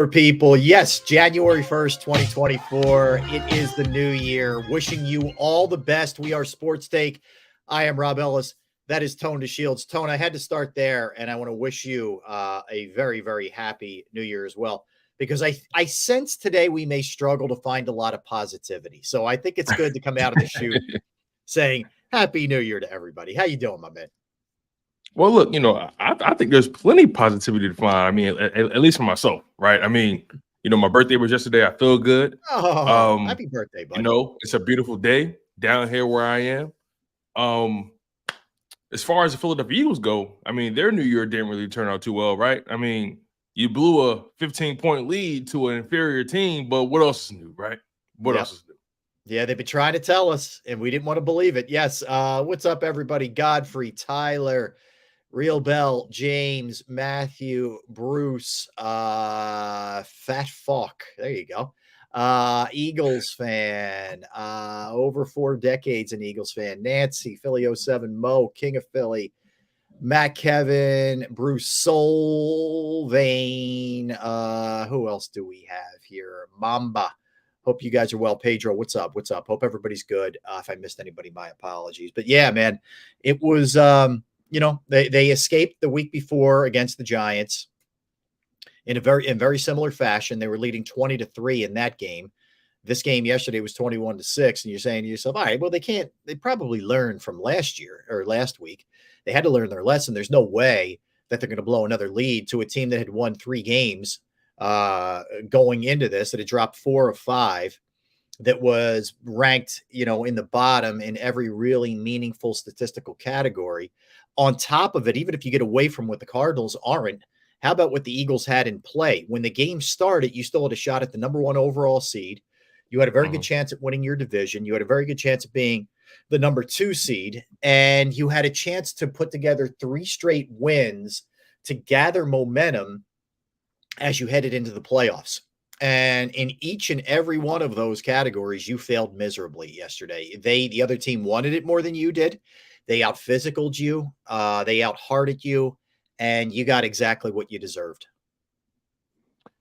For people, yes, January 1st, 2024. It is the new year. Wishing you all the best. We are Sports Take. I am Rob Ellis. That is Tone DeShields. Tone, I had to start there, and I want to wish you a very, very happy new year as well, because I sense today we may struggle to find a lot of positivity. So I think it's good to come out of the chute saying Happy New Year to everybody. How you doing, my man? Well, look, I think there's plenty of positivity to find. I mean, at least for myself, right? I mean, my birthday was yesterday. I feel good. Oh, happy birthday, buddy. It's a beautiful day down here where I am. As far as the Philadelphia Eagles go, I mean, their new year didn't really turn out too well, right? I mean, you blew a 15-point lead to an inferior team, but what else is new, right? What else is new? Yeah, they've been trying to tell us, and we didn't want to believe it. Yes. What's up, everybody? Godfrey, Tyler, Real Bell, James, Matthew, Bruce, Fat Fuck. There you go. Eagles fan, over 4 decades an Eagles fan. Nancy, Philly 07, Mo, King of Philly, Matt, Kevin, Bruce Solvane. Who else do we have here? Mamba. Hope you guys are well. Pedro, what's up? What's up? Hope everybody's good. If I missed anybody, my apologies. But yeah, man, it was they escaped the week before against the Giants in very similar fashion. They were leading 20-3 in that game. This game yesterday was 21-6, and you're saying to yourself, all right, well, they probably learned from last year or last week. They had to learn their lesson. There's no way that they're going to blow another lead to a team that had won 3 games going into this, that had dropped 4 of 5, that was ranked, in the bottom in every really meaningful statistical category. On top of it, even if you get away from what the Cardinals aren't, how about what the Eagles had in play? When the game started, you still had a shot at the number 1 overall seed. You had a very good chance at winning your division. You had a very good chance of being the number 2 seed, and you had a chance to put together 3 straight wins to gather momentum as you headed into the playoffs. And in each and every one of those categories, you failed miserably yesterday. The other team wanted it more than you did. They out-physicaled you. They out-hearted you, and you got exactly what you deserved.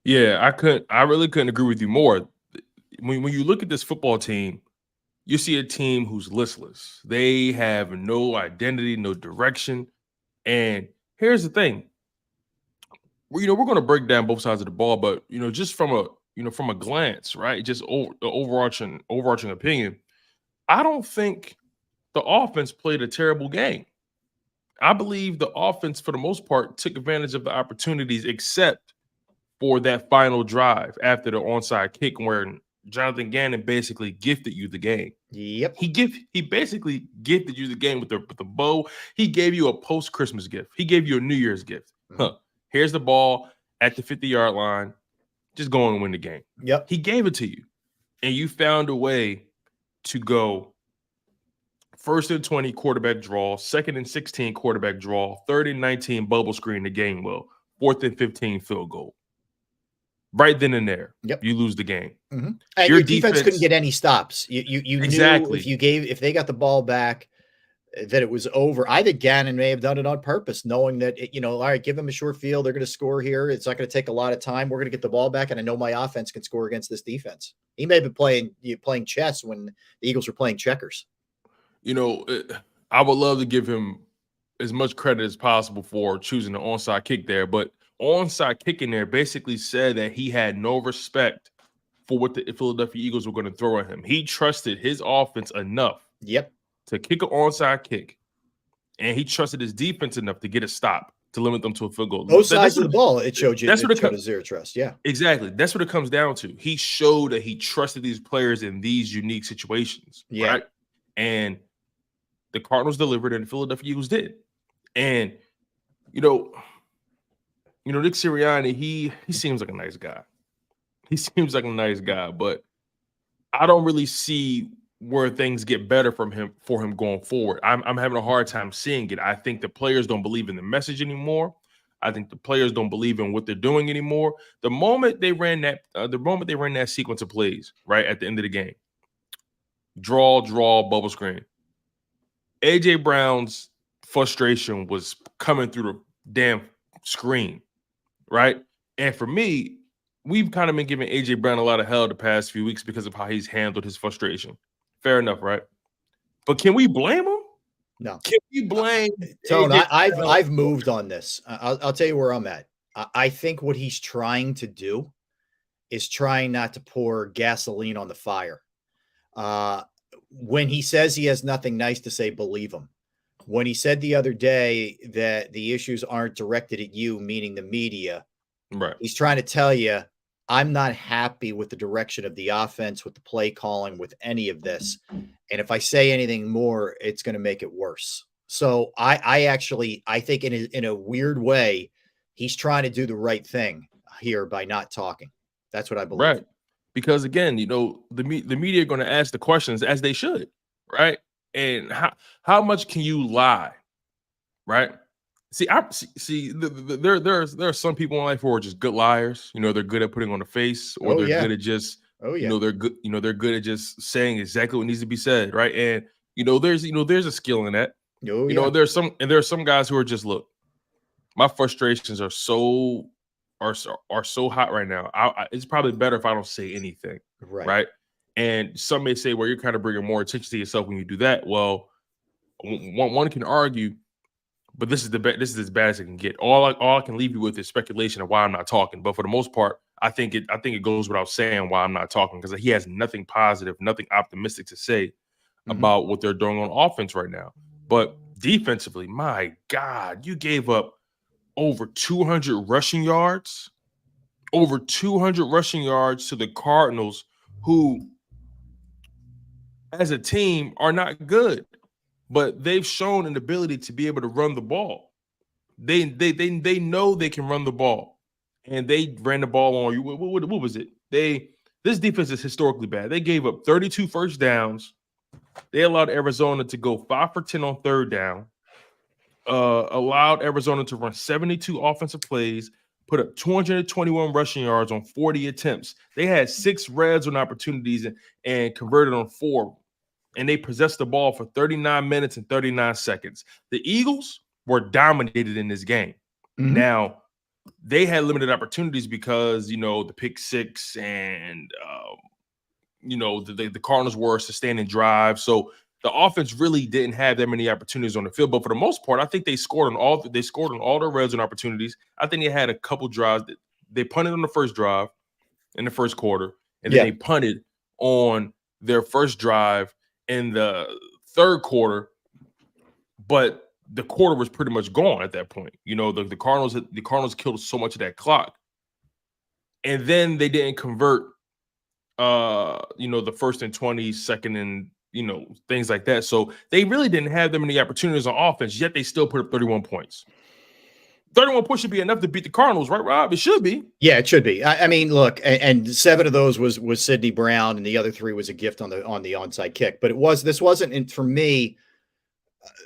Yeah, I really couldn't agree with you more. When you look at this football team, you see a team who's listless. They have no identity, no direction. And here's the thing. We're going to break down both sides of the ball, but just from a glance, right? Just the overarching opinion, I don't think the offense played a terrible game. I believe the offense, for the most part, took advantage of the opportunities, except for that final drive after the onside kick, where Jonathan Gannon basically gifted you the game. Yep. He basically gifted you the game with the bow. He gave you a post-Christmas gift. He gave you a New Year's gift. Here's the ball at the 50-yard line. Just go and win the game. Yep. He gave it to you. And you found a way to go 1st and 20 quarterback draw, 2nd and 16 quarterback draw, 3rd and 19 bubble screen the game well, 4th and 15 field goal. Right then and there, you lose the game. And your defense couldn't get any stops. You exactly. knew if they got the ball back, that it was over. I think Gannon may have done it on purpose, knowing that, all right, give them a short field. They're going to score here. It's not going to take a lot of time. We're going to get the ball back, and I know my offense can score against this defense. He may have been playing chess when the Eagles were playing checkers. I would love to give him as much credit as possible for choosing the onside kick there, but onside kicking there basically said that he had no respect for what the Philadelphia Eagles were going to throw at him. He trusted his offense enough to kick an onside kick, and he trusted his defense enough to get a stop to limit them to a field goal. Both sides of the ball, it showed you. That's what it showed zero trust. Yeah, exactly. That's what it comes down to. He showed that he trusted these players in these unique situations. Yeah, right? And the Cardinals delivered, and the Philadelphia Eagles did. And Nick Sirianni, he seems like a nice guy. He seems like a nice guy, but I don't really see where things get better for him going forward. I'm having a hard time seeing it. I think the players don't believe in the message anymore. I think the players don't believe in what they're doing anymore. The moment they ran that sequence of plays right at the end of the game, draw, bubble screen, AJ Brown's frustration was coming through the damn screen, right? And for me, we've kind of been giving AJ Brown a lot of hell the past few weeks because of how he's handled his frustration. Fair enough, right? But can we blame him? No. Can we blame Tone? AJ I've moved on this. I'll tell you where I'm at. I think what he's trying to do is trying not to pour gasoline on the fire. When he says he has nothing nice to say, believe him. When he said the other day that the issues aren't directed at you, meaning the media, right? He's trying to tell you, I'm not happy with the direction of the offense, with the play calling, with any of this. And if I say anything more, it's going to make it worse. So I think in a weird way, he's trying to do the right thing here by not talking. That's what I believe. Right. Because again, the media are going to ask the questions as they should, right? And how much can you lie, right? See, there are some people in life who are just good liars. They're good at putting on a face, or they're good at just, they're good. They're good at just saying exactly what needs to be said, right? And there's a skill in that. There's some guys who are just, look, my frustrations are so hot right now. It's probably better if I don't say anything, right? And some may say, well, you're kind of bringing more attention to yourself when you do that. Well, one can argue, but this is as bad as it can get. All I can leave you with is speculation of why I'm not talking. But for the most part, I think it goes without saying why I'm not talking, because he has nothing positive, nothing optimistic to say about what they're doing on offense right now. But defensively, my God, you gave up over 200 rushing yards, to the Cardinals, who, as a team, are not good, but they've shown an ability to be able to run the ball. They know they can run the ball, and they ran the ball on you. What was it? This defense is historically bad. They gave up 32 first downs. They allowed Arizona to go 5 for 10 on third down. Allowed Arizona to run 72 offensive plays, put up 221 rushing yards on 40 attempts. They had 6 red zone opportunities and converted on 4. And they possessed the ball for 39 minutes and 39 seconds. The Eagles were dominated in this game. Now, they had limited opportunities because, the pick 6 and, the Cardinals were sustaining drive. So the offense really didn't have that many opportunities on the field. But for the most part, I think they scored on all their red zone opportunities. I think they had a couple drives that they punted on the first drive in the first quarter, and then they punted on their first drive in the third quarter, but the quarter was pretty much gone at that point. The Cardinals killed so much of that clock, and then they didn't convert. The first and 20, second and things like that. So they really didn't have that many opportunities on offense. Yet they still put up 31 points. 31 points should be enough to beat the Cardinals, right, Rob? It should be. Yeah, it should be. I mean, look, and 7 of those was Sidney Brown, and the other 3 was a gift on the onside kick. But this wasn't for me.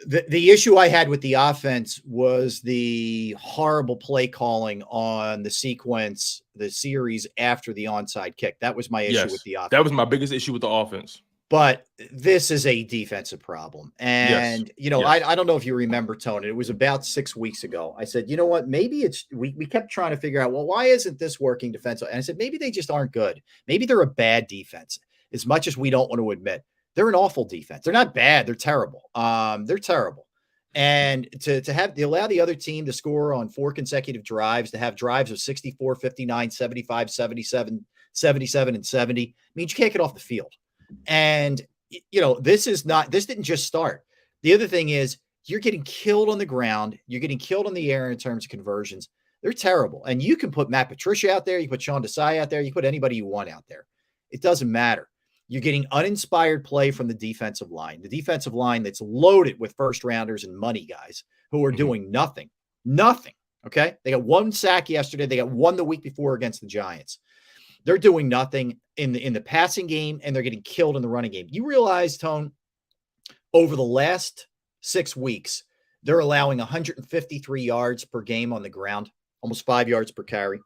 The issue I had with the offense was the horrible play calling on the series after the onside kick. That was my issue with the offense. That was my biggest issue with the offense. But this is a defensive problem. And, I don't know if you remember, Tony, it was about 6 weeks ago. I said, you know what, maybe we kept trying to figure out, well, why isn't this working defensively? And I said, maybe they just aren't good. Maybe they're a bad defense, as much as we don't want to admit. They're an awful defense. They're not bad. They're terrible. They're terrible. And to allow the other team to score on 4 consecutive drives, to have drives of 64, 59, 75, 77, 77, and 70, means you can't get off the field. And, this didn't just start. The other thing is you're getting killed on the ground. You're getting killed in the air in terms of conversions. They're terrible. And you can put Matt Patricia out there. You put Sean Desai out there. You put anybody you want out there. It doesn't matter. You're getting uninspired play from the defensive line that's loaded with first rounders and money guys who are doing nothing. Okay. They got 1 sack yesterday. They got 1 the week before against the Giants. They're doing nothing in the passing game, and they're getting killed in the running game. You realize, Tone, over the last 6 weeks, they're allowing 153 yards per game on the ground, almost 5 yards per carry.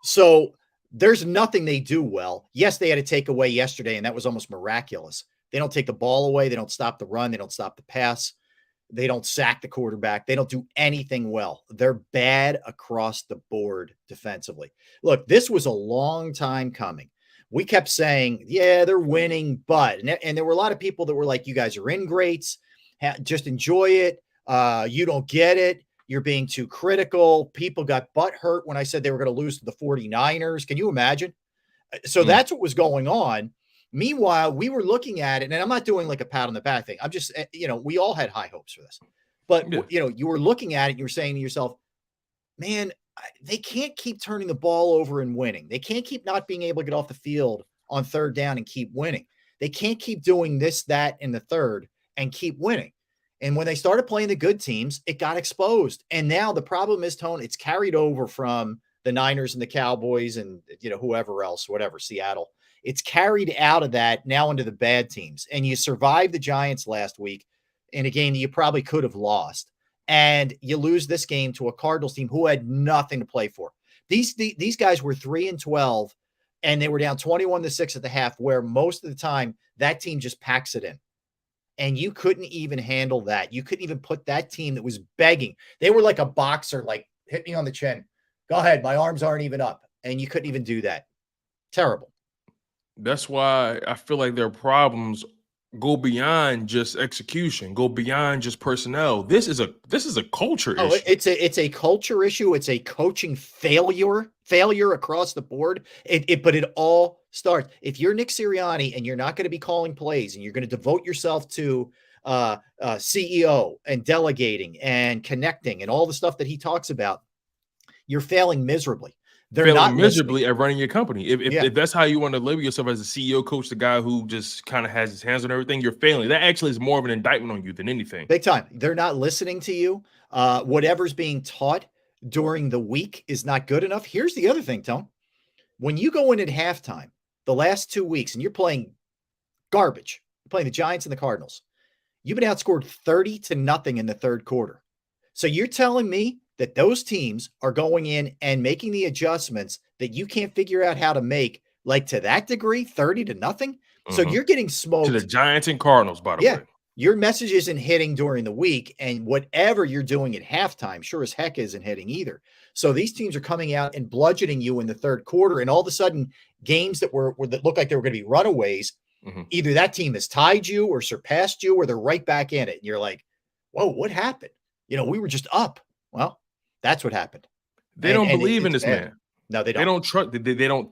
So there's nothing they do well. Yes, they had a takeaway yesterday, and that was almost miraculous. They don't take the ball away. They don't stop the run. They don't stop the pass. They don't sack the quarterback. They don't do anything well. They're bad across the board defensively. Look, this was a long time coming. We kept saying, yeah, they're winning, but, and there were a lot of people that were like, you guys are ingrates. Just enjoy it. You don't get it. You're being too critical. People got butt hurt when I said they were going to lose to the 49ers. Can you imagine? So that's what was going on. Meanwhile, we were looking at it, and I'm not doing like a pat on the back thing. I'm just, we all had high hopes for this. But, you were looking at it and you were saying to yourself, man, they can't keep turning the ball over and winning. They can't keep not being able to get off the field on third down and keep winning. They can't keep doing this, that, in the third and keep winning. And when they started playing the good teams, it got exposed. And now the problem is, Tone, it's carried over from the Niners and the Cowboys and, whoever else, whatever, Seattle. It's carried out of that now into the bad teams. And you survived the Giants last week in a game that you probably could have lost. And you lose this game to a Cardinals team who had nothing to play for. These guys were 3-12, and they were down 21-6 at the half, where most of the time that team just packs it in. And you couldn't even handle that. You couldn't even put that team that was begging. They were like a boxer, like, hit me on the chin. Go ahead. My arms aren't even up. And you couldn't even do that. Terrible. That's why I feel like their problems go beyond just execution, go beyond just personnel. This is a culture issue. It's a culture issue. It's a coaching failure across the board. But it all starts. If you're Nick Sirianni and you're not going to be calling plays and you're going to devote yourself to CEO and delegating and connecting and all the stuff that he talks about, you're failing miserably. They're not miserably at running your company. If that's how you want to label yourself as a CEO coach, the guy who just kind of has his hands on everything, you're failing. That actually is more of an indictment on you than anything. Big time. They're not listening to you. Whatever's being taught during the week is not good enough. Here's the other thing, Tone. When you go in at halftime, the last 2 weeks, and you're playing garbage, you're playing the Giants and the Cardinals, you've been outscored 30-0 in the third quarter. So you're telling me that those teams are going in and making the adjustments that you can't figure out how to make, like to that degree, 30-0. So you're getting smoked. To the Giants and Cardinals, by the way. Your message isn't hitting during the week, and whatever you're doing at halftime, sure as heck isn't hitting either. So these teams are coming out and bludgeoning you in the third quarter, and all of a sudden, games that looked like they were going to be runaways, either that team has tied you or surpassed you, or they're right back in it, and you're like, "Whoa, what happened? We were just up." Well, that's what happened. They don't believe in this man. No, they don't.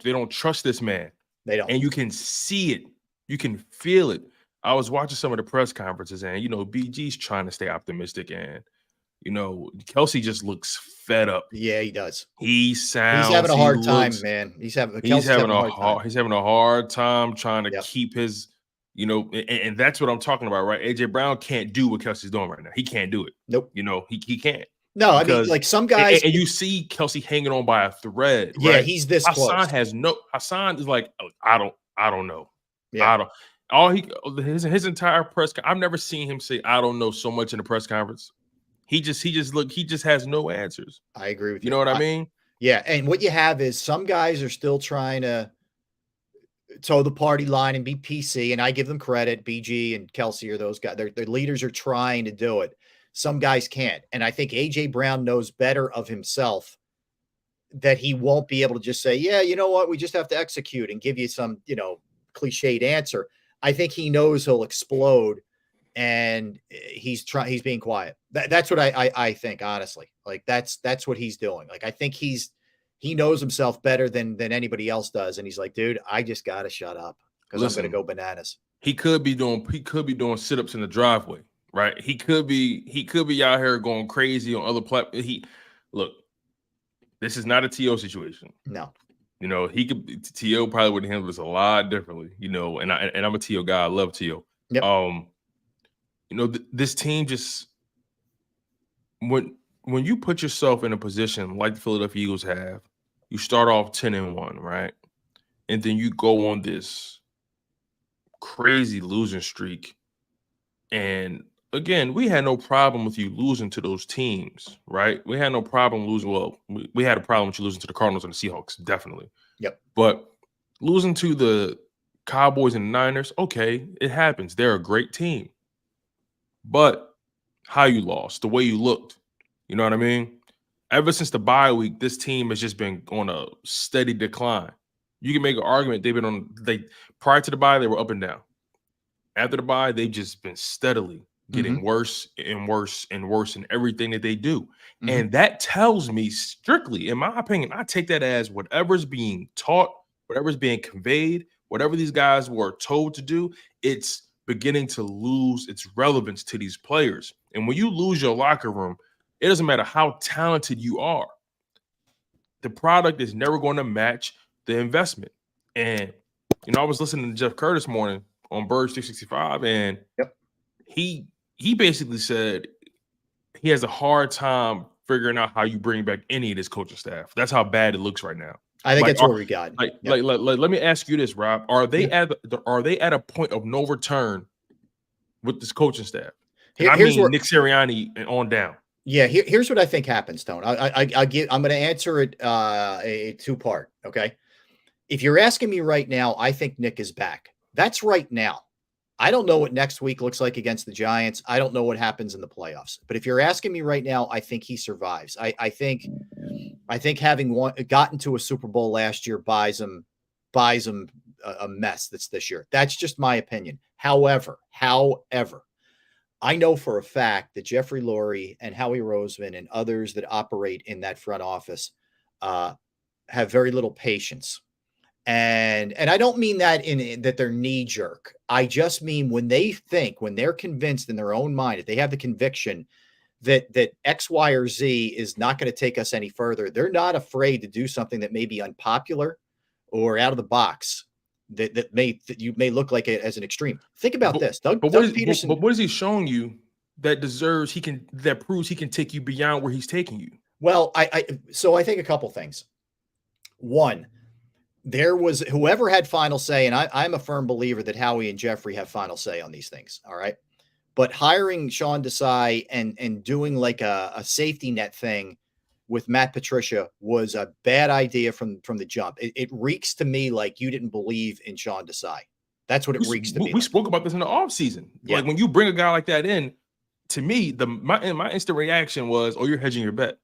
They don't trust this man. They don't. And you can see it. You can feel it. I was watching some of the press conferences, and BG's trying to stay optimistic, and Kelsey just looks fed up. Yeah, he does. He's having a hard time, man. He's having a hard time trying to keep his, and that's what I'm talking about, right? AJ Brown can't do what Kelsey's doing right now. He can't do it. Nope. He can't. No, I mean, like some guys, and you see Kelsey hanging on by a thread. Yeah, right? he's this close. Hassan is like, I don't know. Yeah. His entire press. I've never seen him say I don't know so much in the press conference. He just has no answers. I agree with you. You know what I mean? Yeah, and what you have is some guys are still trying to toe the party line and be PC, and I give them credit. BG and Kelsey are those guys. Their leaders are trying to do it. Some guys can't, and I think AJ Brown knows better of himself that he won't be able to just say, "Yeah, you know what? We just have to execute," and give you some, cliched answer. I think he knows he'll explode, and he's being quiet. That's what I think, honestly. Like that's what he's doing. Like I think he knows himself better than anybody else does, and he's like, dude, I just gotta shut up because I'm gonna go bananas. He could be doing sit-ups in the driveway, right? He could be out here going crazy on other platforms. Look, this is not a TO situation. No. TO probably would handle this a lot differently, and I'm a TO guy. I love TO. Yep. This team just, when you put yourself in a position like the Philadelphia Eagles have, you start off 10-1, right? And then you go on this crazy losing streak. And again, we had no problem with you losing to those teams, right? We had no problem losing. Well, we had a problem with you losing to the Cardinals and the Seahawks, definitely. Yep. But losing to the Cowboys and the Niners, okay, it happens. They're a great team. But how you lost, the way you looked. You know what I mean? Ever since the bye week, this team has just been on a steady decline. You can make an argument they've been prior to the bye, they were up and down. After the bye, they've just been steadily getting worse and worse and worse in everything that they do. And that tells me strictly, in my opinion, I take that as whatever's being taught, whatever's being conveyed, whatever these guys were told to do, it's beginning to lose its relevance to these players. And when you lose your locker room, it doesn't matter how talented you are. The product is never going to match the investment. And, you know, I was listening to Jeff Kerr this morning on Birds 365, and he basically said he has a hard time figuring out how you bring back any of this coaching staff. That's how bad it looks right now. I think that's where we got. Let me ask you this, Rob. Are they at a point of no return with this coaching staff? I mean, Nick Sirianni and on down. Yeah, here's what I think happens, Tone. I'm going to answer it a two-part. Okay, if you're asking me right now, I think Nick is back. That's right now. I don't know what next week looks like against the Giants. I don't know what happens in the playoffs. But if you're asking me right now, I think he survives. I think having gotten to a Super Bowl last year buys him a mess that's this year. That's just my opinion. However, I know for a fact that Jeffrey Lurie and Howie Roseman and others that operate in that front office have very little patience. And I don't mean that in that they're knee jerk. I just mean when they're convinced in their own mind, if they have the conviction that X, Y, or Z is not going to take us any further, they're not afraid to do something that may be unpopular or out of the box that you may look like it as an extreme. Think about this, Doug Peterson. But what is he showing you that proves he can take you beyond where he's taking you? Well, so I think a couple things. One, there was whoever had final say, and I'm a firm believer that Howie and Jeffrey have final say on these things. All right. But hiring Sean Desai and doing like a safety net thing with Matt Patricia was a bad idea from the jump. It reeks to me like you didn't believe in Sean Desai. That's what it reeks to me. We spoke about this in the offseason. Yeah. Like when you bring a guy like that in, to me, my instant reaction was, oh, you're hedging your bet.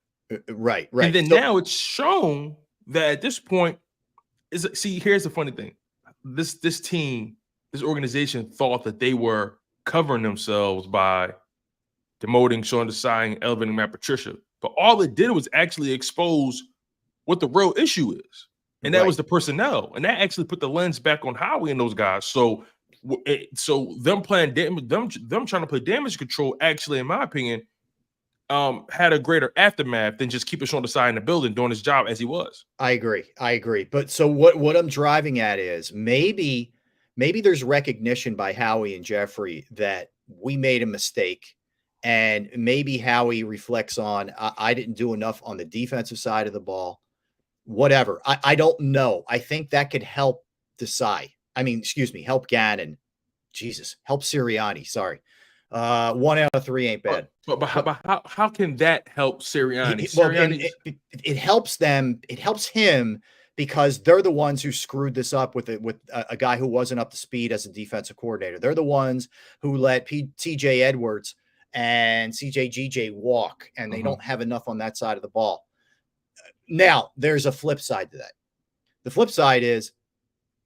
Right. And then now it's shown that at this point, here's the funny thing. This team, this organization thought that they were covering themselves by demoting Sean Desai and elevating Matt Patricia. But all it did was actually expose what the real issue is. And that was the personnel. And that actually put the lens back on Howie and those guys. So them trying to play damage control actually, in my opinion, had a greater aftermath than just keeping Sean Desai in the building doing his job as he was. I agree. But so what I'm driving at is maybe there's recognition by Howie and Jeffrey that we made a mistake, and maybe Howie reflects on I didn't do enough on the defensive side of the ball. Whatever. I don't know. I think that could help Desai. Help Gannon. Jesus, help Sirianni. Sorry. 1 out of 3 ain't bad. But how can that help Sirianni? It helps them. It helps him because they're the ones who screwed this up with a guy who wasn't up to speed as a defensive coordinator. They're the ones who let TJ Edwards and CJGJ walk, and they don't have enough on that side of the ball. Now, there's a flip side to that. The flip side is,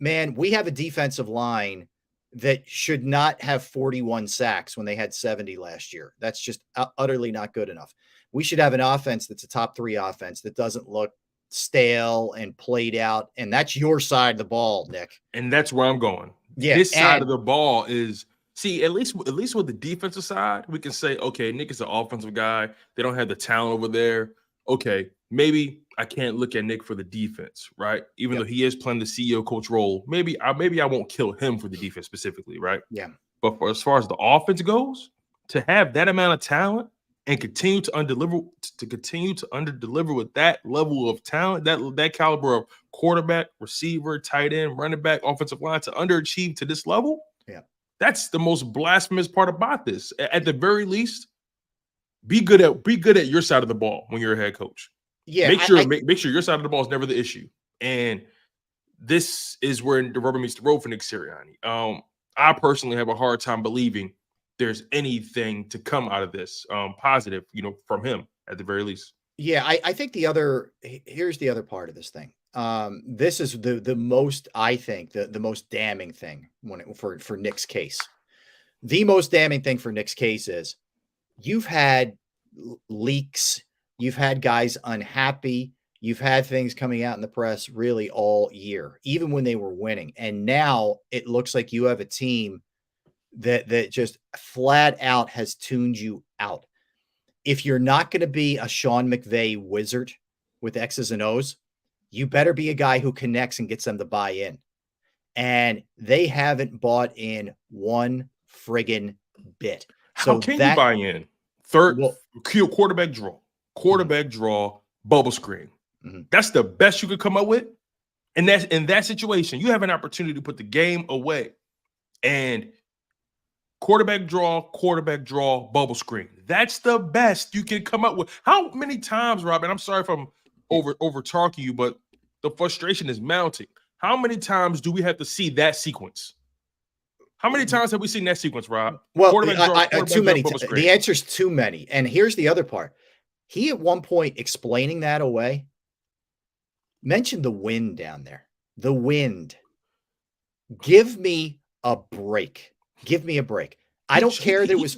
man, we have a defensive line that should not have 41 sacks when they had 70 last year. That's just utterly not good enough. We should have an offense that's a top 3 offense that doesn't look stale and played out. And that's your side of the ball, Nick. And that's where I'm going. Yeah, this side of the ball is, at least with the defensive side, we can say, okay, Nick is an offensive guy. They don't have the talent over there. Okay, maybe I can't look at Nick for the defense, right? Even though he is playing the CEO coach role, maybe I won't kill him for the defense specifically, right? Yeah. But as far as the offense goes, to have that amount of talent and continue to underdeliver with that level of talent, that caliber of quarterback, receiver, tight end, running back, offensive line, to underachieve to this level, that's the most blasphemous part about this. At the very least, be good at your side of the ball when you're a head coach. Yeah, make sure your side of the ball is never the issue. And this is where the rubber meets the road for Nick Sirianni. I personally have a hard time believing there's anything to come out of this positive, from him at the very least. Yeah, I think here's the other part of this thing. This is the most, I think, the most damning thing for Nick's case. The most damning thing for Nick's case is you've had leaks, you've had guys unhappy, you've had things coming out in the press really all year, even when they were winning. And now it looks like you have a team that just flat out has tuned you out. If you're not going to be a Sean McVay wizard with X's and O's, you better be a guy who connects and gets them to buy in. And they haven't bought in one friggin' bit. How can you buy in? Quarterback draw, bubble screen. That's the best you could come up with. And that's in that situation, you have an opportunity to put the game away. And quarterback draw, bubble screen. That's the best you can come up with. How many times, Robin? I'm sorry if I'm over talking you, but the frustration is mounting. How many times do we have to see that sequence? How many times have we seen that sequence, Rob? Well, too many. The answer is too many. And here's the other part. He at one point explaining that away mentioned the wind down there. The wind. Give me a break. Give me a break. I don't care that it was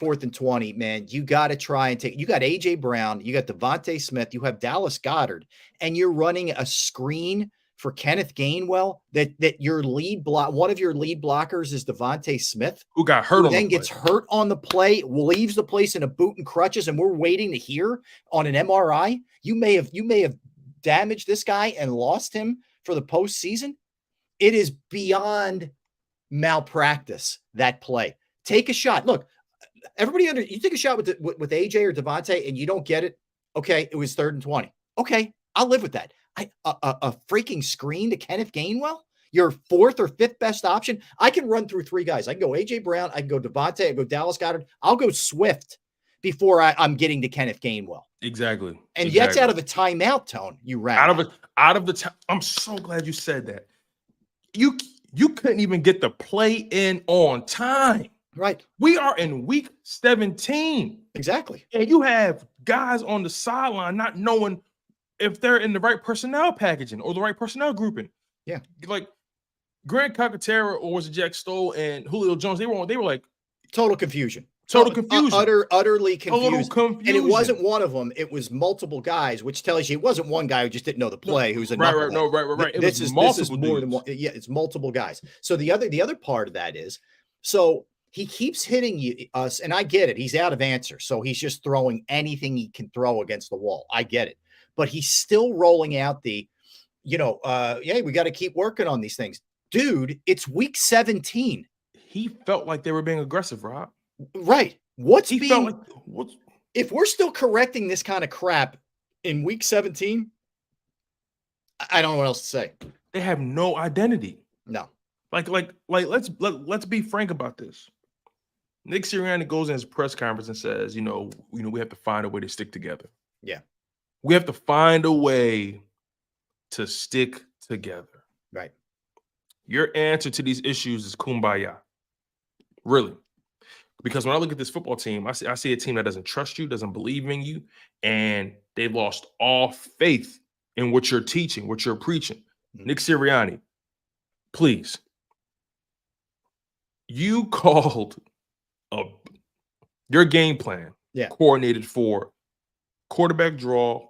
4th and 20, man. You got to try and you got A.J. Brown, you got Devontae Smith, you have Dallas Goedert, and you're running a screen for Kenneth Gainwell that your one of your lead blockers is Devontae Smith, who got hurt, then gets hurt on the play, leaves the place in a boot and crutches, and we're waiting to hear on an MRI. You may have damaged this guy and lost him for the postseason. It is beyond malpractice, that play. Take a shot. Look, everybody you take a shot with AJ or Devontae and you don't get it. Okay, it was 3rd and 20. Okay, I'll live with that. A freaking screen to Kenneth Gainwell, your 4th or 5th best option. I can run through 3 guys. I can go AJ Brown, I can go Devontae, I can go Dallas Goedert. I'll go Swift before I'm getting to Kenneth Gainwell. Exactly. And that's out of a timeout, Tone. You ran out of the time. I'm so glad you said that. You couldn't even get the play in on time. Right. We are in week 17. Exactly. And you have guys on the sideline not knowing if they're in the right personnel packaging or the right personnel grouping. Yeah. Like Grant Calcaterra, or was it Jack Stoll and Julio Jones? They were like total confusion. Utterly confused. And it wasn't one of them. It was multiple guys, which tells you it wasn't one guy who just didn't know the play. Who's a right. This is more than one. Yeah, it's multiple guys. So the other part of that is, so he keeps hitting us, and I get it. He's out of answers, so he's just throwing anything he can throw against the wall. I get it, but he's still rolling out the, we got to keep working on these things, dude. It's week 17. He felt like they were being aggressive, Rob. Right. If we're still correcting this kind of crap in week 17, I don't know what else to say. They have no identity. No. Like let's be frank about this. Nick Sirianni goes in his press conference and says, we have to find a way to stick together. Yeah. We have to find a way to stick together. Right. Your answer to these issues is kumbaya. Really. Because when I look at this football team, I see a team that doesn't trust you, doesn't believe in you, and they've lost all faith in what you're teaching, what you're preaching. Mm-hmm. Nick Sirianni, please. You called your game plan coordinated for quarterback draw,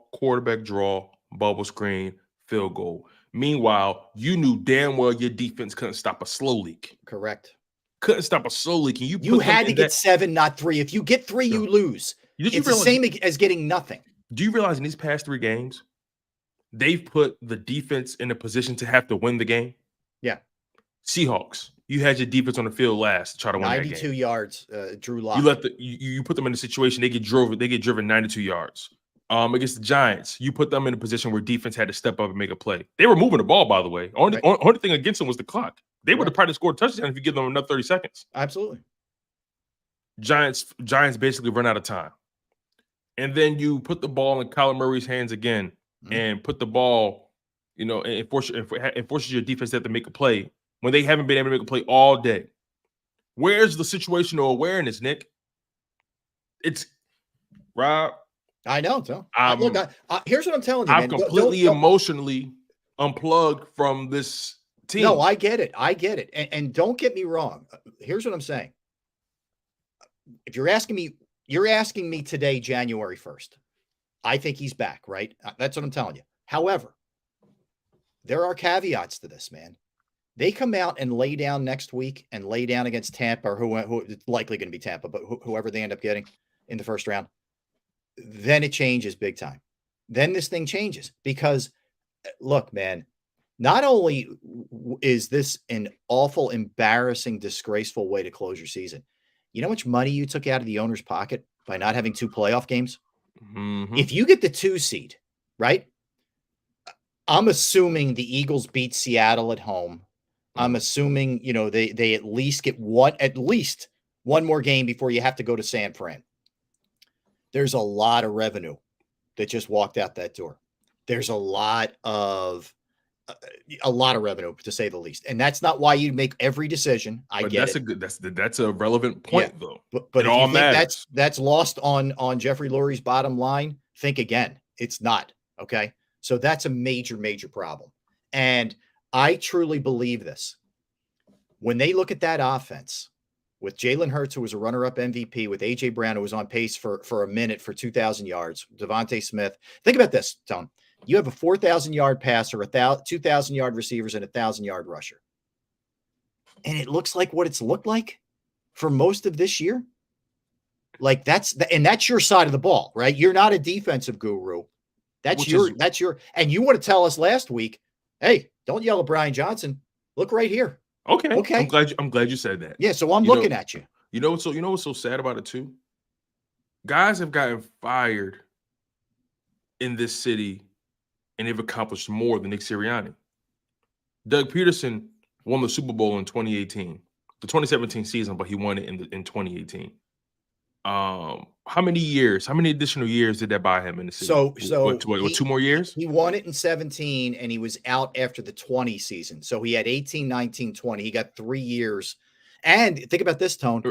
bubble screen, field goal. Meanwhile, you knew damn well your defense couldn't stop a slow leak. Correct. Couldn't stop a slow leak. And you had to get 7, not 3. If you get 3, you lose. It's the same as getting nothing. Do you realize in these past 3 games, they've put the defense in a position to have to win the game? Yeah. Seahawks, you had your defense on the field last to try to win that game. 92 yards, Drew Lock. You put them in a situation, they get driven 92 yards. Against the Giants, you put them in a position where defense had to step up and make a play. They were moving the ball, by the way. Only thing against them was the clock. They would have probably scored a touchdown if you give them another 30 seconds. Absolutely. Giants basically run out of time. And then you put the ball in Kyler Murray's hands again and put the ball, and forces your defense to have to make a play when they haven't been able to make a play all day. Where's the situational awareness, Nick? It's Rob. I know. So look, here's what I'm telling you, I'm man. completely emotionally unplugged from this team. No, I get it. And don't get me wrong. Here's what I'm saying. If you're asking me today, January 1st. I think he's back, right? That's what I'm telling you. However, there are caveats to this, man. They come out and lay down next week and lay down against Tampa, or who it's likely going to be Tampa, but whoever they end up getting in the first round, then it changes big time. Then this thing changes because, look, man, not only is this an awful, embarrassing, disgraceful way to close your season, you know how much money you took out of the owner's pocket by not having 2 playoff games? Mm-hmm. If you get the 2 seed, right? I'm assuming the Eagles beat Seattle at home. I'm assuming, they at least get one more game before you have to go to San Fran. There's a lot of revenue that just walked out that door. There's a lot of revenue, to say the least. And that's not why you make every decision. That's a relevant point, though. But if you think that's lost on Jeffrey Lurie's bottom line, think again. It's not. Okay. So that's a major, major problem. And I truly believe this. When they look at that offense with Jalen Hurts, who was a runner-up MVP, with A.J. Brown, who was on pace for a minute for 2,000 yards, Devontae Smith. Think about this, Tone. You have a 4,000-yard passer, 2,000-yard receivers, and a 1,000-yard rusher. And it looks like what it's looked like for most of this year. Like that's your side of the ball, right? You're not a defensive guru. And you want to tell us last week, hey, don't yell at Brian Johnson. Look right here. Okay. I'm glad you said that. Yeah. So I'm looking at you. You know what's so sad about it too? Guys have gotten fired in this city and they've accomplished more than Nick Sirianni. Doug Peterson won the Super Bowl in 2018, the 2017 season, but he won it in 2018. How many additional years did that buy him in the city? So 2 more years? He won it in 17 and he was out after the 20 season. So he had 18, 19, 20. He got 3 years. And think about this, Tone.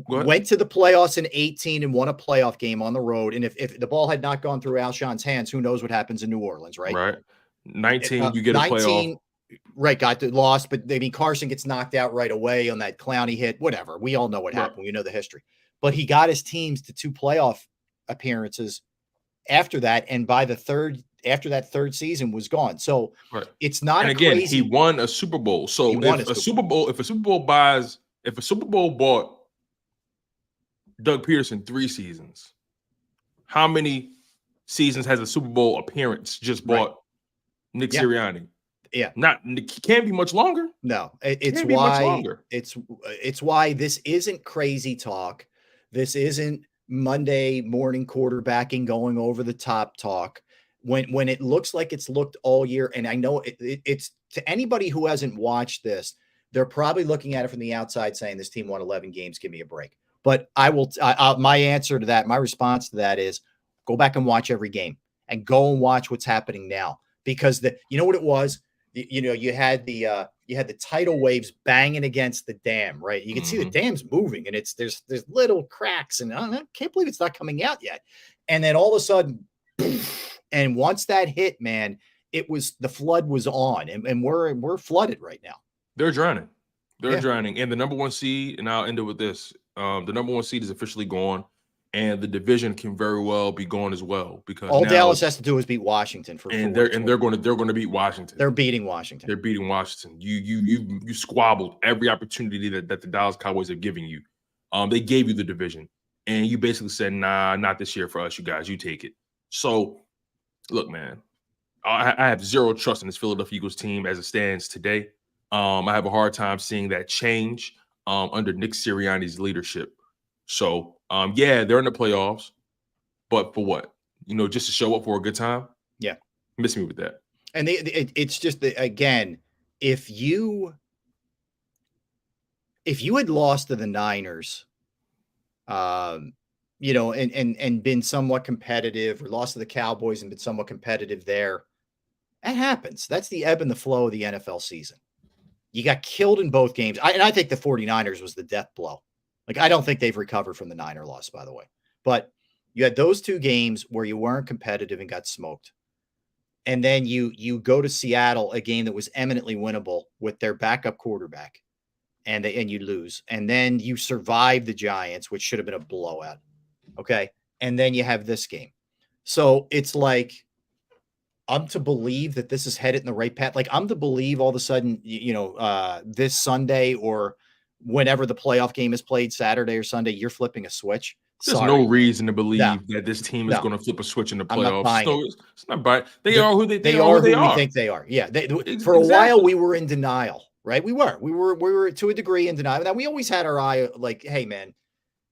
Went to the playoffs in 18 and won a playoff game on the road. And if the ball had not gone through Alshon's hands, who knows what happens in New Orleans, right? Right. 19, you get a playoff. Right, got the loss, but Carson gets knocked out right away on that Clowney hit, whatever. We all know what happened. We know the history. But he got his teams to 2 playoff appearances after that, and after that third season was gone. So it's not. And again, he won a Super Bowl. So if a Super Bowl bought Doug Peterson 3 seasons, how many seasons has a Super Bowl appearance just bought Nick Sirianni? Yeah, it can't be much longer. No, it's why this isn't crazy talk. This isn't Monday morning quarterbacking going over the top talk. When it looks like it's looked all year, and I know it's to anybody who hasn't watched this, they're probably looking at it from the outside saying this team won 11 games. Give me a break. But my answer to that, my response to that is go back and watch every game and go and watch what's happening now, because you know what it was. You had the tidal waves banging against the dam, right? You can see the dam's moving, and there's little cracks, and I can't believe it's not coming out yet. And then all of a sudden, and once that hit, man, the flood was on, and we're flooded right now. They're drowning. They're drowning. And the number 1 seed, and I'll end it with this: the number 1 seed is officially gone. And the division can very well be gone as well, because all Dallas has to do is beat Washington they're going to beat Washington. They're beating Washington. They're beating Washington. You squabbled every opportunity that the Dallas Cowboys have given you. They gave you the division, and you basically said, "Nah, not this year for us, you guys. You take it." So, look, man, I have zero trust in this Philadelphia Eagles team as it stands today. I have a hard time seeing that change under Nick Sirianni's leadership. So, they're in the playoffs, but for what? Just to show up for a good time? Yeah. Miss me with that. And it's just that, again, if you had lost to the Niners, and been somewhat competitive, or lost to the Cowboys and been somewhat competitive there, that happens. That's the ebb and the flow of the NFL season. You got killed in both games. And I think the 49ers was the death blow. Like, I don't think they've recovered from the Niner loss, by the way. But you had those 2 games where you weren't competitive and got smoked. And then you go to Seattle, a game that was eminently winnable with their backup quarterback, and you lose. And then you survive the Giants, which should have been a blowout. Okay. And then you have this game. So it's like, I'm to believe that this is headed in the right path. Like, I'm to believe all of a sudden, this Sunday or whenever the playoff game is played, Saturday or Sunday, you're flipping a switch. There's no reason to believe that this team is going to flip a switch in the playoffs. So it's not buying. They are who they are. We think they are. Yeah. For a while, we were in denial, right? We were to a degree in denial. Now, we always had our eye like, hey, man,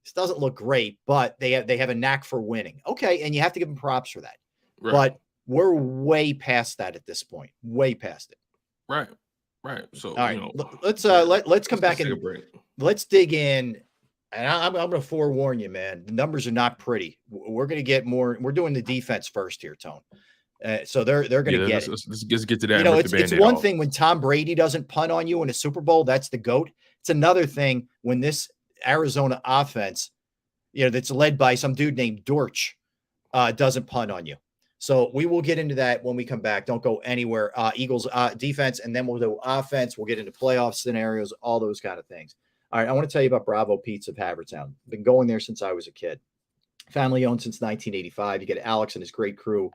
this doesn't look great, but they have a knack for winning. Okay. And you have to give them props for that. Right. But we're way past that at this point. Way past it. Right. So, all right, let's come back and let's dig in. And I'm going to forewarn you, man. The numbers are not pretty. We're going to get more. We're doing the defense first here, Tone. So they're going to get it. Let's get to that. It's one thing when Tom Brady doesn't punt on you in a Super Bowl. That's the GOAT. It's another thing when this Arizona offense, that's led by some dude named Dortch, doesn't punt on you. So we will get into that when we come back. Don't go anywhere. Eagles defense, and then we'll do offense. We'll get into playoff scenarios, all those kind of things. All right, I want to tell you about Bravo Pizza of Havertown. Been going there since I was a kid. Family owned since 1985. You get Alex and his great crew.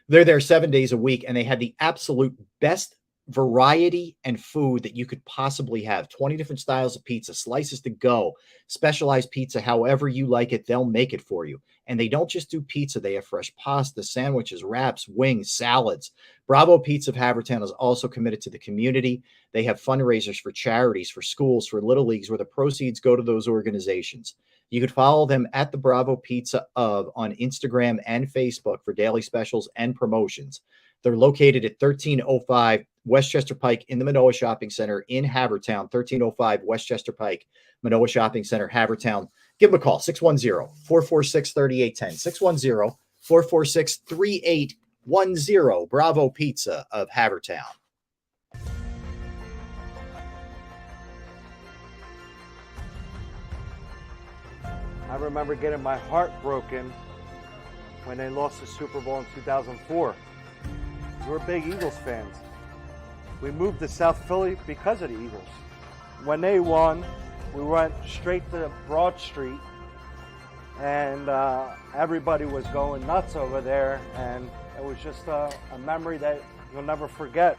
They're there 7 days a week, and they had the absolute best variety and food that you could possibly have. 20 different styles of pizza, slices to go, specialized pizza, however you like it, they'll make it for you. And they don't just do pizza. They have fresh pasta, sandwiches, wraps, wings, salads. Bravo Pizza of Havertown is also committed to the community. They have fundraisers for charities, for schools, for little leagues, where the proceeds go to those organizations. You could follow them at the Bravo Pizza of on Instagram and Facebook for daily specials and promotions. They're located at 1305 Westchester Pike in the Manoa Shopping Center in Havertown, 1305 Westchester Pike, Manoa Shopping Center, Havertown. Give them a call, 610-446-3810, 610-446-3810, Bravo Pizza of Havertown. I remember getting my heart broken when they lost the Super Bowl in 2004. We're big Eagles fans. We moved to South Philly because of the Eagles. When they won, we went straight to Broad Street, and everybody was going nuts over there, and it was just a memory that you'll never forget.